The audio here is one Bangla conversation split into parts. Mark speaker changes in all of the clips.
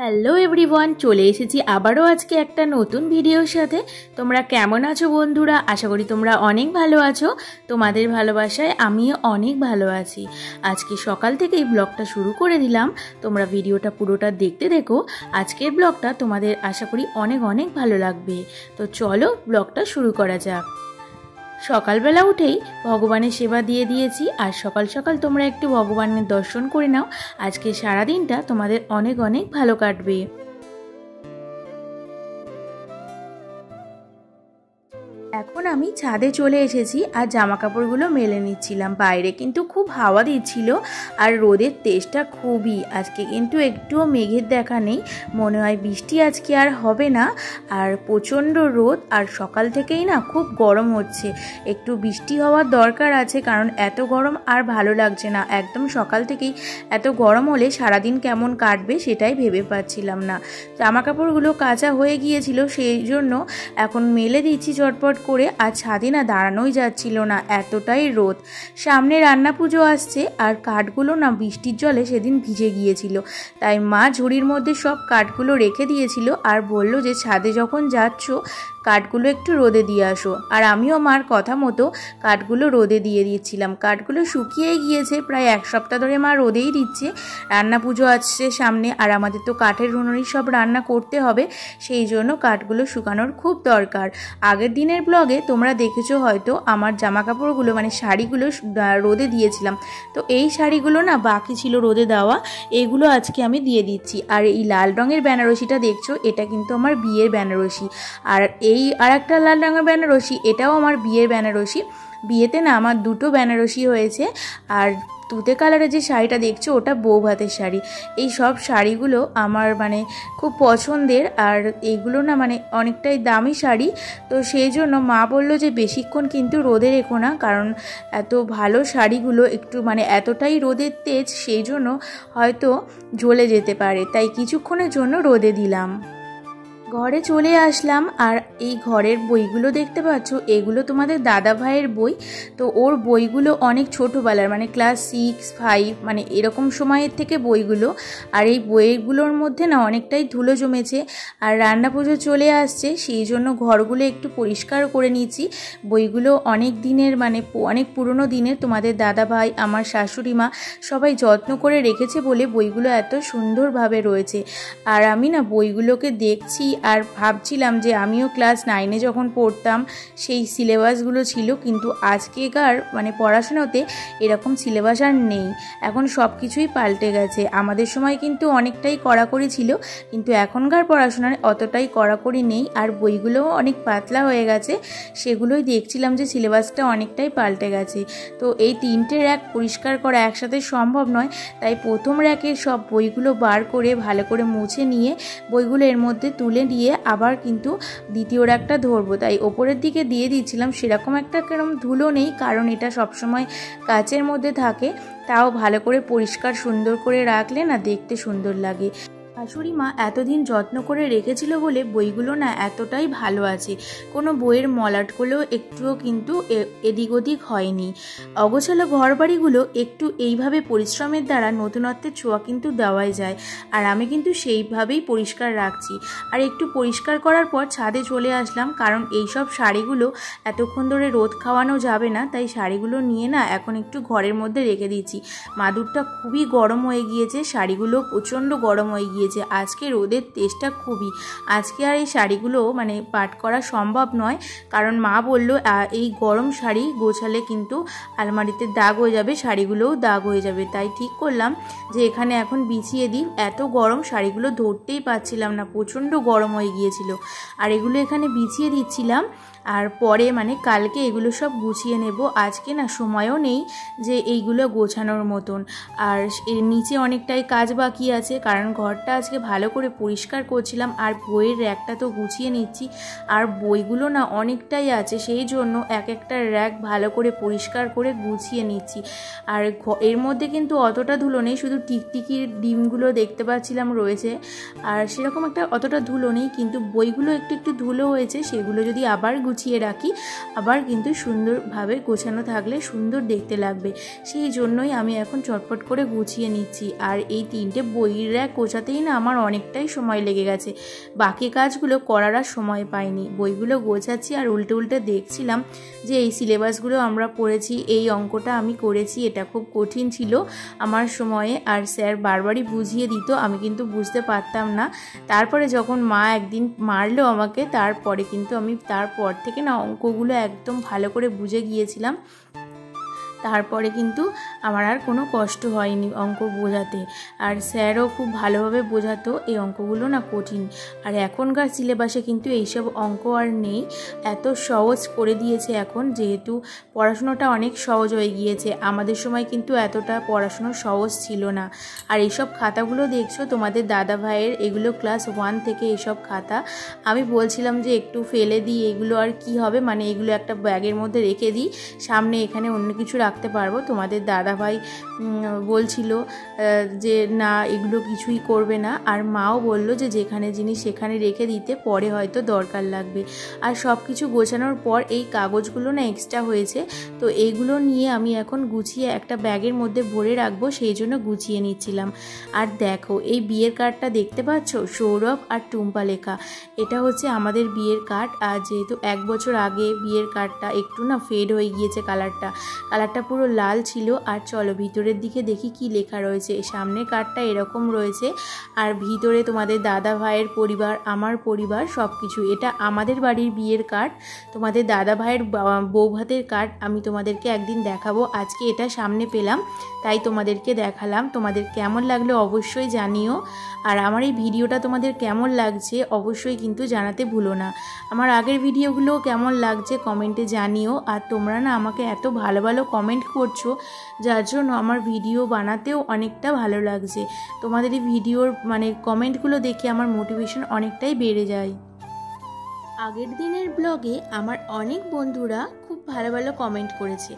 Speaker 1: হ্যালো এভরিওয়ান, চলে এসেছি আবারও আজকে একটা নতুন ভিডিওর সাথে। তোমরা কেমন আছো বন্ধুরা? আশা করি তোমরা অনেক ভালো আছো। তোমাদের ভালোবাসায় আমিও অনেক ভালো আছি। আজকে সকাল থেকে এই ব্লগটা শুরু করে দিলাম। তোমরা ভিডিওটা পুরোটা দেখতে দেখো। আজকের ব্লগটা তোমাদের আশা করি অনেক অনেক ভালো লাগবে। তো চলো ব্লগটা শুরু করা যাক। সকালবেলা উঠেই ভগবানের সেবা দিয়ে দিয়েছি, আর সকাল সকাল তোমরা একটু ভগবানের দর্শন করে নাও। আজকে সারাদিনটা তোমাদের অনেক অনেক ভালো কাটবে। এখন আমি ছাদে চলে এসেছি আর জামা কাপড়গুলো মেলে নিচ্ছিলাম। বাইরে কিন্তু খুব হাওয়া দিচ্ছিল আর রোদের তেজটা খুবই। আজকে কিন্তু একটুও মেঘের দেখা নেই, মনে হয় বৃষ্টি আজকে আর হবে না। আর প্রচণ্ড রোদ, আর সকাল থেকেই না খুব গরম হচ্ছে। একটু বৃষ্টি হওয়ার দরকার আছে, কারণ এত গরম আর ভালো লাগছে না। একদম সকাল থেকেই এত গরম হলে সারাদিন কেমন কাটবে সেটাই ভেবে পাচ্ছিলাম না। জামা কাপড়গুলো কাচা হয়ে গিয়েছিল, সেই জন্য এখন মেলে দিচ্ছি চটপট করে। আর ছাদে না দাঁড়ানোই যাচ্ছিল না, এতটাই রোদ। সামনে রান্না পুজো আসছে, আর কাঠগুলো না বৃষ্টির জলে সেদিন ভিজে গিয়েছিল, তাই মা ঝুড়ির মধ্যে সব কাঠগুলো রেখে দিয়েছিল আর বলল যে ছাদে যখন যাচ্ছ কাঠগুলো একটু রোদে দিয়ে আসো। আর আমিও মার কথা মতো কাঠগুলো রোদে দিয়ে দিচ্ছিলাম। কাঠগুলো শুকিয়ে গিয়েছে, প্রায় এক সপ্তাহ ধরে মা রোদেই দিচ্ছে। রান্না পুজো আসছে সামনে, আর আমাদের তো কাঠের উনুনেই সব রান্না করতে হবে, সেই জন্য কাঠগুলো শুকানোর খুব দরকার। আগের দিনের ব্লগে তোমরা দেখেছো হয়তো আমার জামা কাপড়গুলো মানে শাড়িগুলো রোদে দিয়েছিলাম। তো এই শাড়িগুলো না বাকি ছিল রোদে দেওয়া, এগুলো আজকে আমি দিয়ে দিচ্ছি। আর এই লাল রঙের বেনারসিটা দেখছো, এটা কিন্তু আমার বিয়ের বেনারসি। আর এই আর একটা লাল রঙের বেনারসি, এটাও আমার বিয়ের বেনারসি। বিয়েতে না আমার দুটো বেনারসি হয়েছে। আর তুতে কালারের যে শাড়িটা দেখছো ওটা বউ ভাতের শাড়ি। এই সব শাড়িগুলো আমার মানে খুব পছন্দের, আর এইগুলো না মানে অনেকটাই দামি শাড়ি। তো সেই জন্য মা বললো যে বেশিক্ষণ কিন্তু রোদে রেখো না, কারণ এত ভালো শাড়িগুলো একটু মানে এতটাই রোদের তেজ, সেই জন্য হয়তো জ্বলে যেতে পারে, তাই কিছুক্ষণের জন্য রোদে দিলাম। ঘরে চলে আসলাম, আর এই ঘরের বইগুলো দেখতে পাচ্ছ, এগুলো তোমাদের দাদা ভাইয়ের বই। তো ওর বইগুলো অনেক ছোটোবেলার, মানে ক্লাস 6, 5 মানে এরকম সময়ের থেকে বইগুলো। আর এই বইগুলোর মধ্যে না অনেকটাই ধুলো জমেছে, আর রান্না পুজো চলে আসছে, সেই জন্য ঘরগুলো একটু পরিষ্কার করে নিয়েছি। বইগুলো অনেক দিনের মানে অনেক পুরনো দিনের, তোমাদের দাদা ভাই, আমার শাশুড়ি মা সবাই যত্ন করে রেখেছে বলে বইগুলো এত সুন্দরভাবে রয়েছে। আর আমি না বইগুলোকে দেখছি আর ভাবছিলাম যে আমিও ক্লাস 9-এ যখন পড়তাম সেই সিলেবাসগুলো ছিল, কিন্তু আজকেকার মানে পড়াশোনাতে এরকম সিলেবাস আর নেই। এখন সব কিছুই পাল্টে গেছে। আমাদের সময় কিন্তু অনেকটাই কড়াকড়ি ছিল, কিন্তু এখনকার পড়াশোনায় অতটাই কড়াকড়ি নেই। আর বইগুলোও অনেক পাতলা হয়ে গেছে, সেগুলোই দেখছিলাম যে সিলেবাসটা অনেকটাই পাল্টে গেছে। তো এই 3টে র্যাক পরিষ্কার করা একসাথে সম্ভব নয়, তাই প্রথম র্যাকের সব বইগুলো বার করে ভালো করে মুছে নিয়ে বইগুলো এর মধ্যে তুলে দিয়ে আবার কিন্তু দ্বিতীয় র্যাকটা ধরবো, তাই ওপরের দিকে দিয়ে দিচ্ছিলাম। সেরকম একটা কেরম ধুলো নেই, কারণ এটা সবসময় কাচের মধ্যে থাকে, তাও ভালো করে পরিষ্কার সুন্দর করে রাখলে না দেখতে সুন্দর লাগে। শাশুড়ি মা এতদিন যত্ন করে রেখেছিল বলে বইগুলো না এতটাই ভালো আছে, কোনো বইয়ের মলাটগুলো একটুও কিন্তু এদিক ওদিক হয়নি। অগোছালো ঘর বাড়িগুলো একটু এইভাবে পরিশ্রমের দ্বারা নতুনত্বের ছোঁয়া কিন্তু দেওয়াই যায়, আর আমি কিন্তু সেইভাবেই পরিষ্কার রাখছি। আর একটু পরিষ্কার করার পর ছাদে চলে আসলাম, কারণ এইসব শাড়িগুলো এতক্ষণ ধরে রোদ খাওয়ানো যাবে না, তাই শাড়িগুলো নিয়ে না এখন একটু ঘরের মধ্যে রেখে দিচ্ছি। মাদুরটা খুবই গরম হয়ে গিয়েছে, শাড়িগুলো প্রচণ্ড গরম হয়ে গিয়েছে। আজকে রোদের তেজটা খুবই। আজকে আর এই শাড়িগুলো মানে পাট করা সম্ভব নয়, কারণ মা বলল এই গরম শাড়ি গোছালে কিন্তু আলমারিতে দাগ হয়ে যাবে, শাড়িগুলোও দাগ হয়ে যাবে। তাই ঠিক করলাম যে এখানে এখন বিছিয়ে দিই। এত গরম শাড়িগুলো ধরতেই পারছিলাম না, প্রচণ্ড গরম হয়ে গিয়েছিল। আর এগুলো এখানে বিছিয়ে দিচ্ছিলাম, আর পরে মানে কালকে এগুলো সব গুছিয়ে নেব। আজকে না সময়ও নেই যে এইগুলো গোছানোর মতন। আর এর নিচে অনেকটাই কাজ বাকি আছে, কারণ ঘরটা আজকে ভালো করে পরিষ্কার করছিলাম। আর বইয়ের র্যাকটা তো গুছিয়ে নিচ্ছি, আর বইগুলো না অনেকটাই আছে, সেই জন্য এক একটা র্যাক ভালো করে পরিষ্কার করে গুছিয়ে নিচ্ছি। আর এর মধ্যে কিন্তু অতটা ধুলো নেই, শুধু টিকটিকির ডিমগুলো দেখতে পাচ্ছিলাম রয়েছে। আর সেরকম একটা অতটা ধুলো নেই, কিন্তু বইগুলো একটু একটু ধুলো হয়েছে, সেগুলো যদি আবার গুছিয়ে রাখি, আবার কিন্তু সুন্দরভাবে গোছানো থাকলে সুন্দর দেখতে লাগবে। সেই জন্যই আমি এখন চটপট করে গুছিয়ে নিচ্ছি। আর এই 3টে বইয়ের র্যাক গোছাতেই না আমার অনেকটাই সময় লেগে গেছে, বাকি কাজগুলো করার আর সময় পাইনি। বইগুলো গোছাচ্ছি আর উল্টে উল্টে দেখছিলাম যে এই সিলেবাসগুলো আমরা পড়েছি, এই অঙ্কটা আমি করেছি, এটা খুব কঠিন ছিল আমার সময়ে, আর স্যার বারবারই বুঝিয়ে দিত, আমি কিন্তু বুঝতে পারতাম না। তারপরে যখন মা একদিন মারলো আমাকে, তারপরে কিন্তু আমি তারপর থেকে না অঙ্কগুলো একদম ভালো করে বুঝে গিয়েছিলাম। তারপরে কিন্তু আমার আর কোনো কষ্ট হয়নি অঙ্ক বোঝাতে, আর স্যারও খুব ভালোভাবে বোঝাতো। এই অঙ্কগুলো না কঠিন, আর এখনকার সিলেবাসে কিন্তু এইসব অঙ্ক আর নেই, এত সহজ করে দিয়েছে এখন, যেহেতু পড়াশোনাটা অনেক সহজ হয়ে গিয়েছে। আমাদের সময় কিন্তু এতটা পড়াশুনো সহজ ছিল না। আর এইসব খাতাগুলো দেখছো তোমাদের দাদা ভাইয়ের, এগুলো ক্লাস 1 থেকে এইসব খাতা। আমি বলছিলাম যে একটু ফেলে দিই, এগুলো আর কি হবে, মানে এগুলো একটা ব্যাগের মধ্যে রেখে দিই, সামনে এখানে অন্য কিছু রাখতে পারবো। তোমাদের দাদাভাই বলছিল যে না এগুলো কিছুই করবে না, আর মাও বলল যে যেখানে জিনিস সেখানে রেখে দিতে, পরে হয়তো দরকার লাগবে। আর সব কিছু গোছানোর পর এই কাগজগুলো না এক্সট্রা হয়েছে, তো এইগুলো নিয়ে আমি এখন গুছিয়ে একটা ব্যাগের মধ্যে ভরে রাখবো, সেই জন্য গুছিয়ে নিচ্ছিলাম। আর দেখো এই বিয়ের কার্ডটা দেখতে পাচ্ছ, সৌরভ আর টুম্পা লেখা, এটা হচ্ছে আমাদের বিয়ের কার্ড। আর যেহেতু 1 বছর আগে বিয়ের কার্ডটা একটু না ফেড হয়ে গিয়েছে, কালারটা পুরো লাল ছিল। আর চলো ভিতরের দিকে দেখি কি লেখা রয়েছে। সামনে কার্ডটা এরকম রয়েছে, আর ভিতরে তোমাদের দাদা ভাইয়ের পরিবার, আমার পরিবার, সব কিছু। এটা আমাদের বাড়ির বিয়ের কার্ড, তোমাদের দাদা ভাইয়ের বউ ভাতের কার্ড আমি তোমাদেরকে একদিন দেখাবো। আজকে এটা সামনে পেলাম তাই তোমাদেরকে দেখালাম। তোমাদের কেমন লাগলো অবশ্যই জানিও, আর আমার এই ভিডিওটা তোমাদের কেমন লাগছে অবশ্যই কিন্তু জানাতে ভুলো না। আমার আগের ভিডিওগুলো কেমন লাগছে কমেন্টে জানিও। আর তোমরা না আমাকে এত ভালো ভালো কমেন্ট করছো, যার জন্য আমার ভিডিও বানাতেও অনেকটা ভালো লাগছে। তোমাদের এই ভিডিওর মানে কমেন্টগুলো দেখে আমার মোটিভেশন অনেকটাই বেড়ে যায়। আগের দিনের ব্লগে আমার অনেক বন্ধুরা খুব ভালো ভালো কমেন্ট করেছে,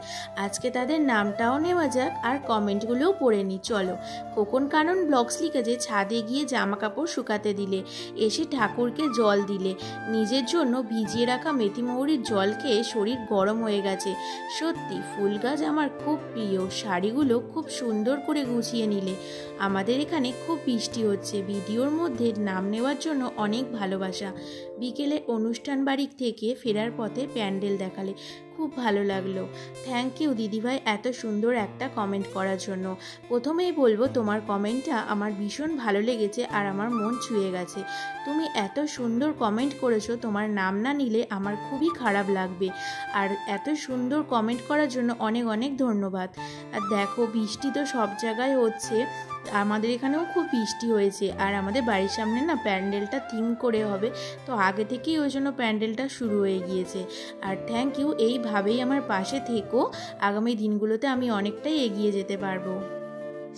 Speaker 1: আজকে তাদের নামটাও নেওয়া যাক আর কমেন্টগুলোও পড়ে নিই। চলো। খোকন কানন ব্লগস লিখেছে, ছাদে গিয়ে জামা কাপড় শুকাতে দিলে, এসে ঠাকুরকে জল দিলে, নিজের জন্য ভিজিয়ে রাখা মেথি মৌরির জল খেয়ে শরীর গরম হয়ে গেছে। সত্যি ফুল গাছ আমার খুব প্রিয়, শাড়িগুলো খুব সুন্দর করে গুছিয়ে নিলে। আমাদের এখানে খুব বৃষ্টি হচ্ছে, ভিডিওর মধ্যে নাম নেওয়ার জন্য অনেক ভালোবাসা। বিকেলে অনুষ্ঠান বাড়ি থেকে ফেরার পথে প্যান্ডেল দেখালে, খুব ভালো লাগলো। থ্যাংক ইউ দিদিভাই এত সুন্দর একটা কমেন্ট করার জন্য। প্রথমেই বলবো তোমার কমেন্টটা আমার ভীষণ ভালো লেগেছে আর আমার মন ছুঁয়ে গেছে। তুমি এত সুন্দর কমেন্ট করেছো, তোমার নাম না নিলে আমার খুবই খারাপ লাগবে। আর এত সুন্দর কমেন্ট করার জন্য অনেক অনেক ধন্যবাদ। আর দেখো বৃষ্টি তো সব জায়গায় হচ্ছে, আমাদের এখানেও খুব বৃষ্টি হয়েছে। আর আমাদের বাড়ির সামনে না প্যান্ডেলটা থিম করে হবে, তো আগে থেকেই ওই জন্য প্যান্ডেলটা শুরু হয়ে গিয়েছে। আর থ্যাংক ইউ, এইভাবেই আমার পাশে থেকো, আগামী দিনগুলোতে আমি অনেকটাই এগিয়ে যেতে পারবো।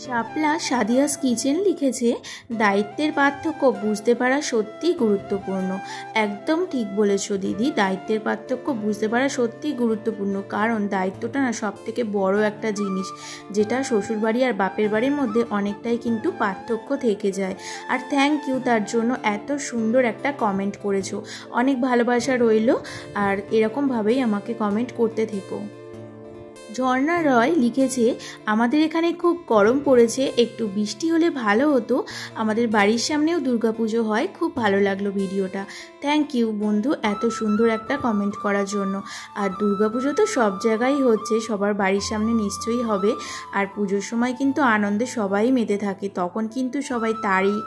Speaker 1: শাপলা সাদিয়াস কিচেন লিখেছে, দায়িত্বের পার্থক্য বুঝতে পারা সত্যিই গুরুত্বপূর্ণ। একদম ঠিক বলেছো দিদি, দায়িত্বের পার্থক্য বুঝতে পারা সত্যিই গুরুত্বপূর্ণ, কারণ দায়িত্বটা না সব থেকে বড় একটা জিনিস, যেটা শ্বশুরবাড়ি আর বাপের বাড়ির মধ্যে অনেকটাই কিন্তু পার্থক্য থেকে যায়। আর থ্যাংক ইউ তার জন্য, এত সুন্দর একটা কমেন্ট করেছো, অনেক ভালোবাসা রইল। আর এরকমভাবেই আমাকে কমেন্ট করতে থেকো। ঝর্ণা রয় লিখেছে, আমাদের এখানে খুব গরম পড়েছে, একটু বৃষ্টি হলে ভালো হতো। আমাদের বাড়ির সামনেও দুর্গাপুজো হয়, খুব ভালো লাগলো ভিডিওটা। থ্যাংক ইউ বন্ধু এত সুন্দর একটা কমেন্ট করার জন্য। আর দুর্গাপুজো তো সব জায়গায় হচ্ছে, সবার বাড়ির সামনে নিশ্চয়ই হবে। আর পুজোর সময় কিন্তু আনন্দে সবাই মেতে থাকে, তখন কিন্তু সবাই তারিখ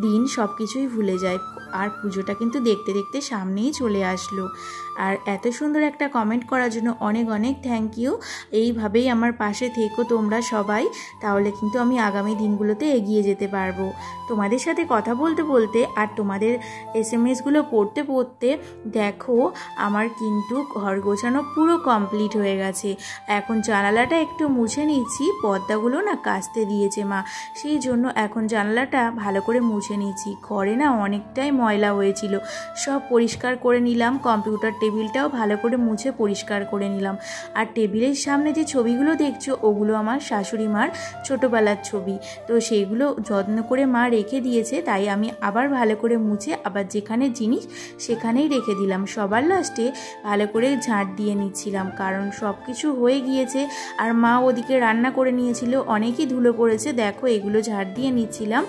Speaker 1: দিন সব কিছুই ভুলে যায়। আর পুজোটা কিন্তু দেখতে দেখতে সামনেই চলে আসলো। আর এত সুন্দর একটা কমেন্ট করার জন্য অনেক অনেক থ্যাংক ইউ। এইভাবেই আমার পাশে থেকো তোমরা সবাই, তাহলে কিন্তু আমি আগামী দিনগুলোতে এগিয়ে যেতে পারবো। তোমাদের সাথে কথা বলতে বলতে আর তোমাদের SMS-গুলো পড়তে পড়তে দেখো আমার কিন্তু ঘর গোছানো পুরো কমপ্লিট হয়ে গেছে। এখন জানালাটা একটু মুছে নিচ্ছি, পর্দাগুলো না কাচতে দিয়েছে মা, সেই জন্য এখন জানালাটা ভালো করে মুছে নিচ্ছি। ঘরে না অনেকটাই ময়লা হয়েছিল, সব পরিষ্কার করে নিলাম। কম্পিউটার টেবিলটাও ভালো করে মুছে পরিষ্কার করে নিলাম। আর টেবিলের সামনে সামনে যে ছবিগুলো দেখছো ওগুলো আমার শাশুড়ি মার ছোটোবেলার ছবি। তো সেইগুলো যত্ন করে মা রেখে দিয়েছে, তাই আমি আবার ভালো করে মুছে আবার যেখানে জিনিস সেখানেই রেখে দিলাম। সবার লাস্টে ভালো করে ঝাঁট দিয়ে নিচ্ছিলাম, কারণ সব কিছু হয়ে গিয়েছে আর মা ওদিকে রান্না করে নিয়েছিল, অনেকই ধুলো পড়েছে। দেখো এগুলো ঝাঁট দিয়ে নিচ্ছিলাম।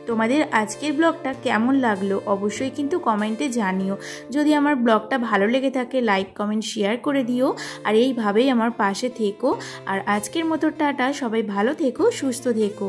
Speaker 1: তোমাদের আজকের ব্লগটা কেমন লাগলো অবশ্যই কিন্তু কমেন্টে জানিও। যদি আমার ব্লগটা ভালো লেগে থাকে লাইক কমেন্ট শেয়ার করে দিও, আর এইভাবেই আমার পাশে থেকো। আর আজকের মতো টাটা, সবাই ভালো থেকো, সুস্থ থেকো।